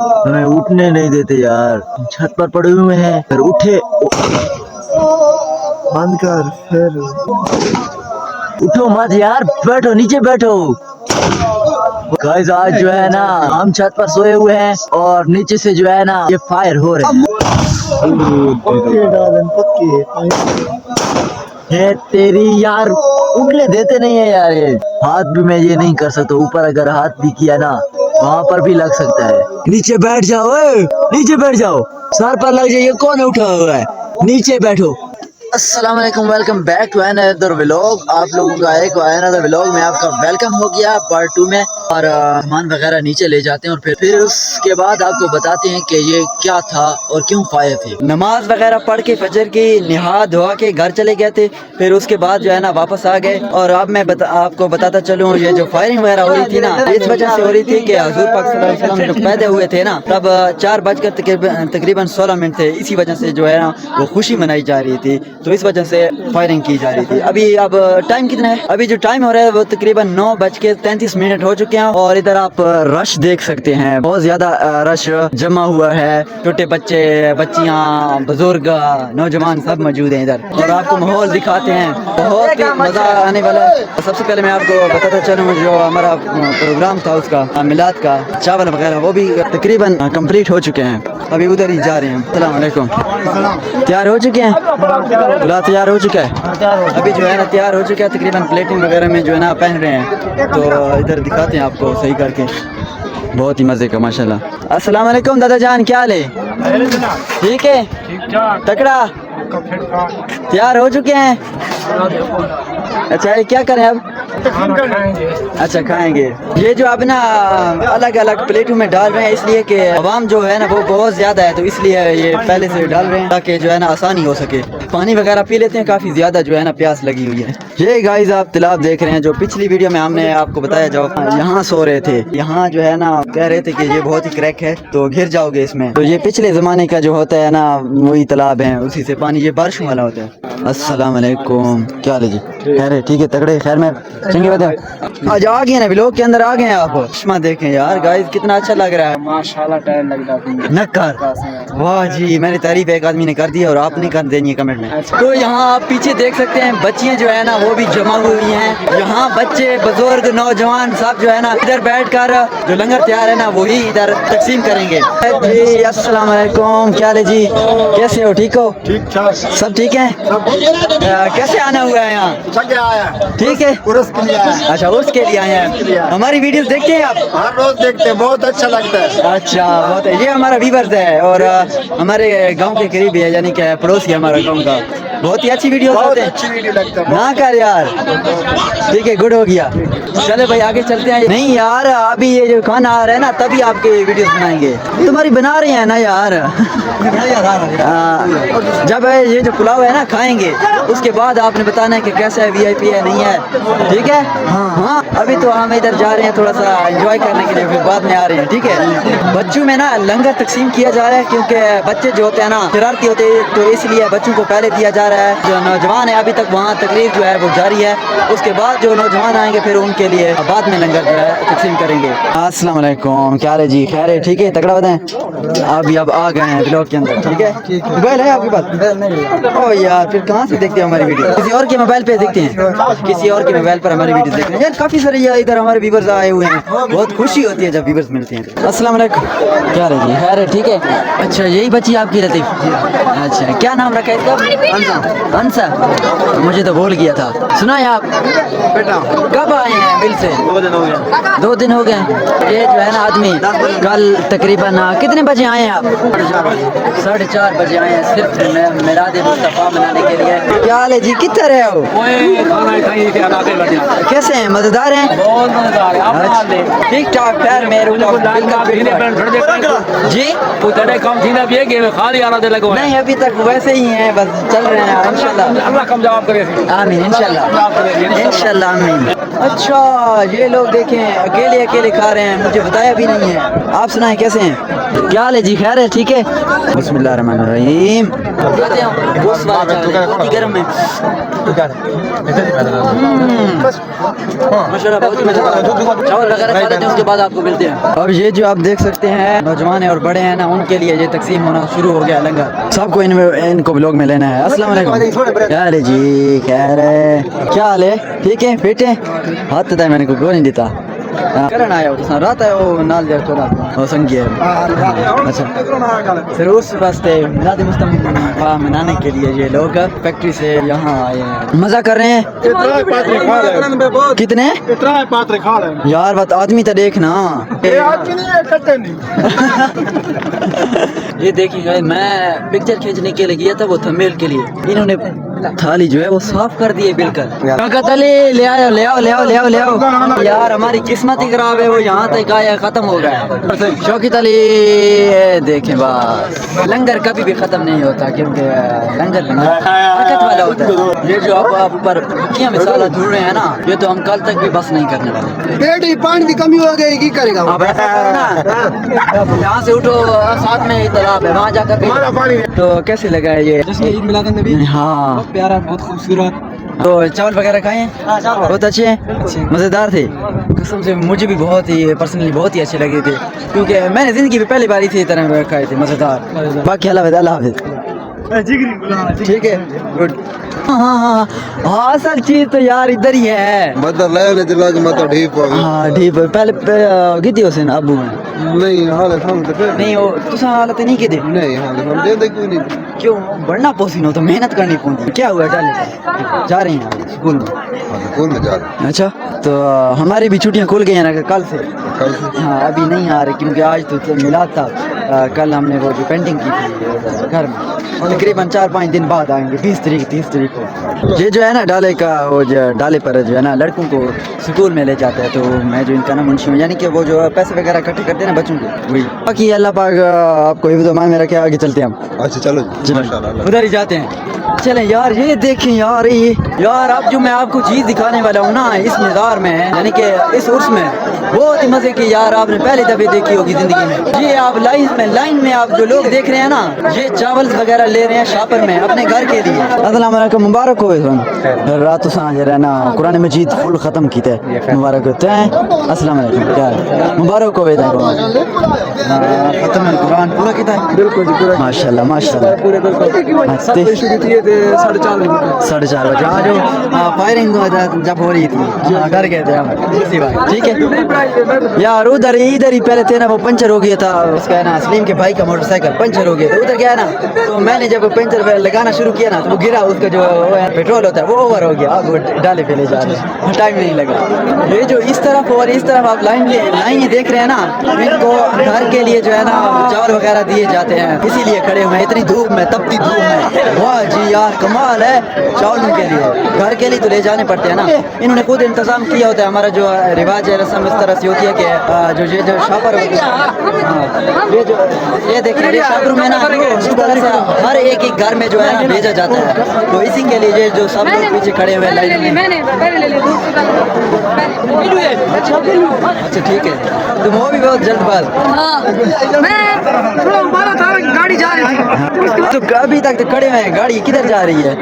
हमें उठने नहीं देते यार, छत पर पड़े हुए हैं, फिर उठे। बंद कर, फिर उठो मत यार, बैठो नीचे बैठो। गाइस आज जो है ना हम छत पर सोए हुए हैं और नीचे से जो है ना ये फायर हो रहे हैं। है तेरी यार, उठने देते नहीं है यार। ये हाथ भी मैं ये नहीं कर सकता, ऊपर अगर हाथ भी किया ना वहाँ पर भी लग सकता है। नीचे बैठ जाओ, नीचे बैठ जाओ, सर पर लग जाइए। कौन उठा हुआ है, नीचे बैठो। अस्सलाम वालेकुम, welcome back to another vlog. आप लोगों का एक अनदर व्लॉग में आपका वेलकम हो गया पार्ट 2 में। और सामान वगैरह नीचे ले जाते हैं और फिर उसके बाद आपको बताते हैं कि ये क्या था और क्यों फायर थे। नमाज वगैरह पढ़ के फजर की नहा धोआ के घर चले गए थे, फिर उसके बाद जो है ना वापस आ गए। और अब मैं आपको बताता चलूँ, ये जो फायरिंग वगैरह हो रही थी ना, इस वजह से हो रही थी कि हुजूर पाक सल्लल्लाहु अलैहि वसल्लम जब पैदा हुए थे ना, तब 4 बजकर तकरीबन 16 मिनट थे। इसी वजह से जो है ना वो खुशी मनाई जा रही थी, तो इस वजह से फायरिंग की जा रही थी। अभी अब टाइम कितना है, अभी जो टाइम हो रहा है वो तकरीबन 9:33 हो चुके हैं। और इधर आप रश देख सकते हैं, बहुत ज्यादा रश जमा हुआ है। छोटे बच्चे, बच्चियां, बुजुर्ग, नौजवान सब मौजूद हैं इधर। और आपको माहौल दिखाते हैं, बहुत ही मजा आने वाला है। सबसे पहले मैं आपको बताता चलूँ, जो हमारा प्रोग्राम था उसका मिलाद का, चावल वगैरह वो भी तकरीबन कंप्लीट हो चुके हैं। अभी उधर ही जा रहे हैं। अस्सलाम वालेकुम। तैयार हो चुके हैं, पुलाव तैयार हो चुका है। अभी जो है ना तैयार हो चुका है, तकरीबन प्लेटिंग वगैरह में जो है ना पहन रहे हैं। तो इधर दिखाते हैं आपको सही करके, बहुत ही मजे का माशाल्लाह। अस्सलाम वालेकुम दादा जान, क्या हाल है? ठीक है, तकड़ा। तैयार हो चुके हैं? अच्छा ये क्या करें अब? अच्छा खाएंगे। ये जो अब ना अलग अलग प्लेटों में डाल रहे हैं, इसलिए कि आवाम जो है ना वो बहुत ज्यादा है, तो इसलिए ये पहले से डाल रहे हैं ताकि जो है ना आसानी हो सके। पानी वगैरह पी लेते हैं, काफी ज्यादा जो है ना प्यास लगी हुई है। ये गाइस आप तालाब देख रहे हैं, जो पिछली वीडियो में हमने आपको बताया, जो यहाँ सो रहे थे, यहाँ जो है ना कह रहे थे कि ये बहुत ही क्रैक है तो गिर जाओगे इसमें। तो ये पिछले जमाने का जो होता है ना वही तालाब है, उसी से पानी ये बारिश वाला होता है। अस्सलाम वालेकुम, क्या हाल है जी? खैर है, ठीक है, तगड़े खैर में चंगे बता। आज आ गए ना व्लॉग के अंदर, आ गए आप। चश्मा देखें यार गाइस, कितना अच्छा लग रहा है माशाल्लाह, टाइम लग रहा है। नक्कर, वाह जी, मैंने तारीफ एक आदमी ने कर दी और आपने कर देनी है कमेंट में। तो यहाँ आप पीछे देख सकते हैं, बच्चियाँ जो है ना वो भी जमा हुई हैं। यहाँ बच्चे, बुजुर्ग, नौजवान सब जो है ना इधर बैठकर जो लंगर तैयार है ना वही इधर तकसीम करेंगे जी। अस्सलाम वालेकुम, क्या हाल है जी? कैसे हो, ठीक हो? ठीक ठाक, सब ठीक है? कैसे आना हुआ है यहाँ? ठीक है, उर्स के लिए आया। अच्छा उसके लिए आए हैं। हमारी वीडियोस देखते हैं आप? हर रोज देखते हैं, बहुत अच्छा लगता है। अच्छा बहुत है। ये हमारा व्यूअर्स है और हमारे गांव के करीब है, यानी कि पड़ोसी हमारा गांव का। बहुत ही अच्छी वीडियो होते हैं, अच्छी वीडियो लगता है ना कर यार। ठीक है, गुड हो गया। चले भाई आगे चलते हैं। नहीं यार, अभी ये जो खाना आ रहा है ना तभी आपके वीडियोस बनाएंगे। तुम्हारी बना रहे हैं ना यार। जब ये जो पुलाव है ना खाएंगे, उसके बाद आपने बताना है कि कैसा है, VIP है नहीं है, ठीक है? हाँ, अभी तो हम इधर जा रहे हैं थोड़ा सा एंजॉय करने के लिए, फिर बाद में आ रहे हैं, ठीक है? बच्चों में ना लंगर तकसीम किया जा रहा है, क्योंकि बच्चे जो होते हैं ना शरारती होते हैं, तो इसलिए बच्चों को पहले दिया जा रहा है। जो नौजवान है अभी तक वहाँ तकरीर जो है वो जारी है, उसके बाद जो नौजवान आएंगे फिर उनके लिए बाद में लंगर जो है तकसीम करेंगे। अस्सलाम वालेकुम, क्या हाल है जी? खैर है, ठीक है, तगड़ा बताएं। अभी अब आ गए हैं ब्लॉग के अंदर, ठीक है? मोबाइल है आपके पास? ओ यार, फिर कहाँ से देखते हैं हमारी वीडियो? किसी और के मोबाइल पे देखते हैं, किसी और के मोबाइल पर हमारी वीडियो देखते हैं यार। काफी सारे इधर हमारे व्यूअर्स आए हुए हैं, बहुत खुशी होती है जब व्यूअर्स मिलते हैं। अस्सलाम वालेकुम, क्या हाल है जी? खैर है, ठीक है। अच्छा यही बच्ची आपकी लतीफ? अच्छा क्या नाम रखा है इसका? अंसा। मुझे तो भूल गया था। सुना है आप बेटा? कब आए हैं मिल से? 2 दिन हो गया। 2 दिन हो गए। ये जो है ना आदमी कल तकरीबन कितने बजे आए हैं आप? 4:30 बजे आए हैं, सिर्फ मिलाद मुस्तफा मनाने के लिए। क्या हाल है जी, किधर रहे हो? कैसे हैं, मजेदार हैं? बहुत मजेदार है। आप ठीक ठाक। खैर मेरे जी कम थी ना, खाली आना दे लगो नहीं, अभी तक वैसे ही हैं, बस चल रहे हैं इंशाल्लाह। अल्लाह कम जवाब करे। आमीन इंशाल्लाह, इंशाल्लाह आमीन। अच्छा ये लोग देखें अकेले अकेले खा रहे हैं, मुझे बताया भी नहीं है। आप सुनाएं कैसे हैं? क्या हाल है जी? खैर है, ठीक है। बिस्मिल्लाहिर्रहमानिर्रहीम। गर्म है माशाल्लाह बहुत मजा आ रहा है। चावल वगैरह खा लेते हैं, उसके बाद आपको मिलते हैं। अब ये जो आप देख सकते हैं नौजवान है और बड़े हैं ना, उनके लिए ये तकसीम होना शुरू हो गया लंगर। सबको इनको ब्लॉग में लेना है। अस्सलाम वालेकुम। क्या हाल है जी? खैर है? क्या हाल है? ठीक है? फिट है? हाथ था मैंने को नहीं देता करन आया हो रात है वो नाल जा थोड़ा वो संगी है। अच्छा फिर उस वास्ते मिलाद मुस्तफा मनाने के लिए ये लोग फैक्ट्री से यहाँ आए हैं, मजा कर रहे हैं। कितने यार बात आदमी तो देखना ये देखिए मैं पिक्चर खींचने के लिए गया था वो थंबनेल के लिए, इन्होंने थाली जो है वो साफ कर दी है बिल्कुल। ले आओ ले आओ ले आओ ले आओ ले आओ यार, हमारी किस्मत ही खराब है, वो यहाँ तक आया खत्म हो गया। शौकत अली देखें बस लंगर कभी भी खत्म नहीं होता क्योंकि लंगर बरकत वाला होता है। ये जो आप ऊपर भुक्कियां मसाला ढूंढ रहे हैं ना, ये तो हम कल तक भी बस नहीं करने वाले। बेटी पानी की कमी हो गई की करेगा। अब ऐसा करो ना, यहाँ से उठो, साथ में ही तालाब है, वहाँ जाकर तो कैसे लगा है ये? ईद मिलाद नबी हाँ प्यारा, बहुत खूबसूरत। तो चावल वगैरह खाए हैं? बहुत अच्छे हैं, मज़ेदार थे। कसम से मुझे भी बहुत ही पर्सनली बहुत ही अच्छे लगे थे क्योंकि मैंने ज़िंदगी में पहली बार इसी तरह खाए थे, मज़ेदार। बाकी अल्लाह हाफ़िज़। ठीक है गुड। हाँ असल चीज़ तो यार इधर ही है। मतलब ले दिला के मतलब ढीप हो गई। हाँ ठीक है, पहले गिद्दी हुसैन अबू नहीं हालत हम तो फिर नहीं हो तुसा हालत नहीं गिद्दी नहीं हालत हम दे दे कोई नहीं। क्यों बढ़ना पसीनो हो तो मेहनत करनी पड़ती। क्या हुआ डाले जा रहे हैं स्कूल में? स्कूल में जा रहे अच्छा तो हमारी भी छुट्टियां खुल गई हैं ना कल से। कल से हाँ अभी नहीं आ रहे क्योंकि आज तो मिला था। कल हमने वो जो पेंटिंग की थी घर में, तकरीबन 4-5 दिन बाद आएंगे, 20 तारीख 30 तारीख को। ये जो है ना डाले का वो जो डाले पर जो है ना लड़कों को स्कूल में ले जाता है, तो मैं जो इनका ना मुंशी हूँ, यानी कि वो जो पैसे वगैरह इकट्ठे करते हैं ना बच्चों के, वही। बाकी अल्लाह पाक आपको हिफ्ज़ मान में रखे, आगे चलते हैं हम। अच्छा चलो माशाल्लाह उधर ही जाते हैं। चलें यार, ये देखें यार, ये यार अब जो मैं आपको चीज़ दिखाने वाला हूँ ना इस मज़ार में, यानी कि इस उर्स में, बहुत ही मज़े की यार आपने पहली दफ़े देखी होगी ज़िंदगी में। ये आप लाइन में आप जो लोग देख रहे हैं ना, ये चावल वगैरह ले रहे हैं शापर में अपने घर के लिए। अस्सलाम वालेकुम, मुबारक हो रात सांझ रहना कुरान मजीद फुल ख़त्म की थे, मुबारक होते हैं। अस्सलाम वालेकुम, क्या मुबारक हो ख़त्म कुरान पूरा किया है? बिल्कुल माशाल्लाह माशाल्लाह पूरे बिल्कुल 4:30 बजे आज फायरिंग जब हो रही थी डर गए थे हम इसी बात। ठीक है यार, उधर इधर ही पहले थे ना वो पंचर हो गया था उसका है ना, सलीम के भाई का मोटरसाइकिल पंचर हो गया, तो उधर गया ना, तो मैंने जब पंचर लगाना शुरू किया ना तो वो गिरा, उसका जो पेट्रोल होता है वो ओवर हो गया, अब वो डाले पे ले जा रहे हैं, टाइम नहीं लगा। ये जो इस तरफ और इस तरफ आप लाइन देख रहे हैं ना, इनको घर के लिए जो है ना चावल वगैरह दिए जाते हैं, इसीलिए खड़े हुए हैं इतनी धूप में, तपती धूप में। वाह जी यार कमाल है, चावलों के लिए घर के लिए तो ले जाने पड़ते हैं ना, इन्होंने खुद इंतजाम किया होता है। हमारा जो रिवाज है रस्म इस तरह से होती है कि जो शापर ये देखिए ये शापर में ना इस तरह से हर एक घर में जो है ना भेजा जाता है, तो इसी के लिए ये जो सब लोग पीछे खड़े हुए लाइन में। अच्छा ठीक है, तुम हो भी बहुत जल्दबाज। गाड़ी जा रही थी तो अभी तक तो खड़े हुए हैं, गाड़ी किधर जा रही है?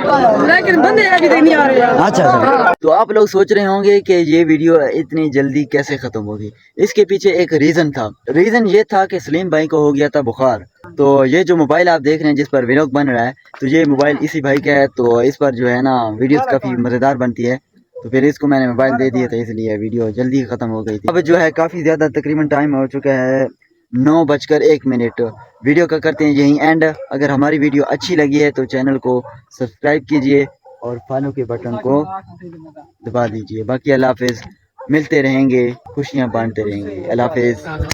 लेकिन बंदे अभी तक नहीं आ रहे हैं। अच्छा तो आप लोग सोच रहे होंगे कि ये वीडियो इतनी जल्दी कैसे खत्म होगी, इसके पीछे एक रीजन था। रीजन ये था कि सलीम भाई को हो गया था बुखार, तो ये जो मोबाइल आप देख रहे हैं जिस पर व्लॉग बन रहा है, तो ये मोबाइल इसी भाई का है, तो इस पर जो है ना वीडियोस काफ़ी मज़ेदार बनती है, तो फिर इसको मैंने मोबाइल दे दिया था, इसलिए वीडियो जल्दी ख़त्म हो गई थी। अब जो है काफ़ी ज़्यादा तकरीबन टाइम हो चुका है, 9:01 वीडियो का करते हैं यहीं एंड। अगर हमारी वीडियो अच्छी लगी है तो चैनल को सब्सक्राइब कीजिए और फॉलो के बटन को दबा दीजिए। बाकी अल्लाह हाफिज़, मिलते रहेंगे, खुशियाँ बांटते रहेंगे। अल्लाह हाफिज़।